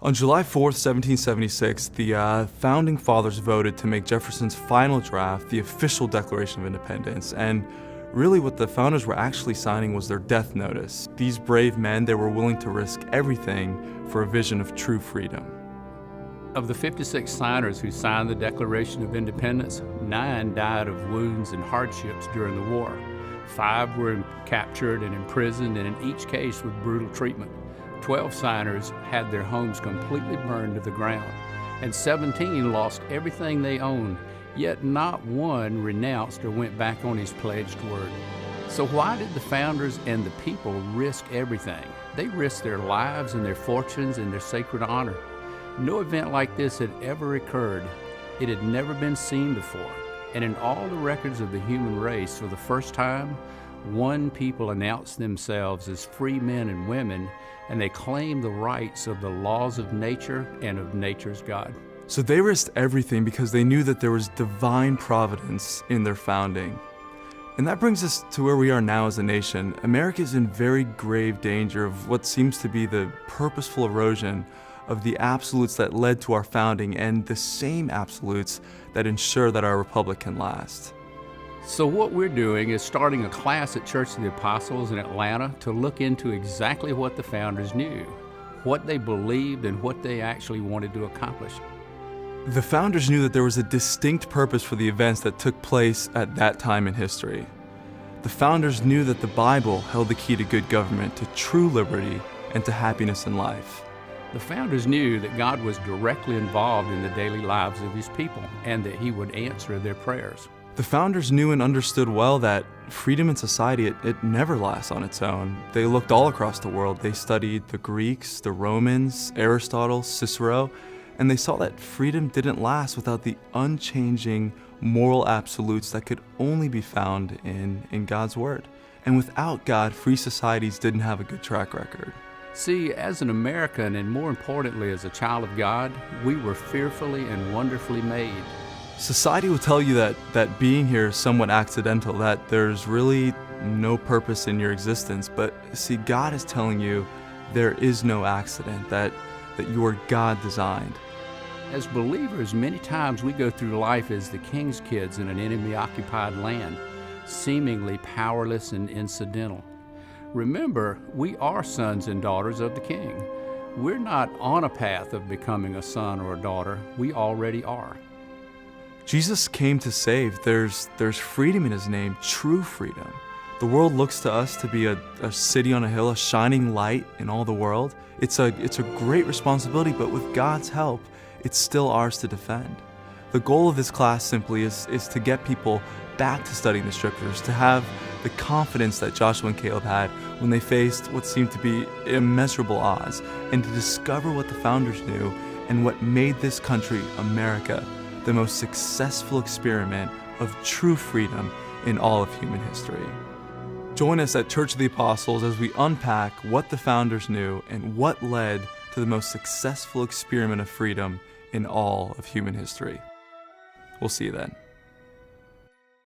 On July 4th, 1776, the Founding Fathers voted to make Jefferson's final draft the official Declaration of Independence, and really what the founders were actually signing was their death notice. These brave men, they were willing to risk everything for a vision of true freedom. Of the 56 signers who signed the Declaration of Independence, 9 died of wounds and hardships during the war. 5 were captured and imprisoned, and in each case with brutal treatment. 12 signers had their homes completely burned to the ground, and 17 lost everything they owned, yet not one renounced or went back on his pledged word. So why did the founders and the people risk everything? They risked their lives and their fortunes and their sacred honor. No event like this had ever occurred. It had never been seen before. And in all the records of the human race, for the first time, one people announced themselves as free men and women, and they claimed the rights of the laws of nature and of nature's God. So they risked everything because they knew that there was divine providence in their founding. And that brings us to where we are now as a nation. America is in very grave danger of what seems to be the purposeful erosion of the absolutes that led to our founding and the same absolutes that ensure that our republic can last. So what we're doing is starting a class at Church of the Apostles in Atlanta to look into exactly what the founders knew, what they believed, and what they actually wanted to accomplish. The founders knew that there was a distinct purpose for the events that took place at that time in history. The founders knew that the Bible held the key to good government, to true liberty, and to happiness in life. The founders knew that God was directly involved in the daily lives of His people and that He would answer their prayers. The founders knew and understood well that freedom in society, it never lasts on its own. They looked all across the world. They studied the Greeks, the Romans, Aristotle, Cicero, and they saw that freedom didn't last without the unchanging moral absolutes that could only be found in God's Word. And without God, free societies didn't have a good track record. See, as an American, and more importantly as a child of God, we were fearfully and wonderfully made. Society will tell you that being here is somewhat accidental, that there's really no purpose in your existence. But see, God is telling you there is no accident, that you are God-designed. As believers, many times we go through life as the king's kids in an enemy-occupied land, seemingly powerless and incidental. Remember, we are sons and daughters of the King. We're not on a path of becoming a son or a daughter. We already are. Jesus came to save. There's freedom in His name, true freedom. The world looks to us to be a city on a hill, a shining light in all the world. It's a great responsibility, but with God's help, it's still ours to defend. The goal of this class simply is to get people back to studying the Scriptures, to have the confidence that Joshua and Caleb had when they faced what seemed to be immeasurable odds, and to discover what the founders knew and what made this country, America, the most successful experiment of true freedom in all of human history. Join us at Church of the Apostles as we unpack what the founders knew and what led to the most successful experiment of freedom in all of human history. We'll see you then.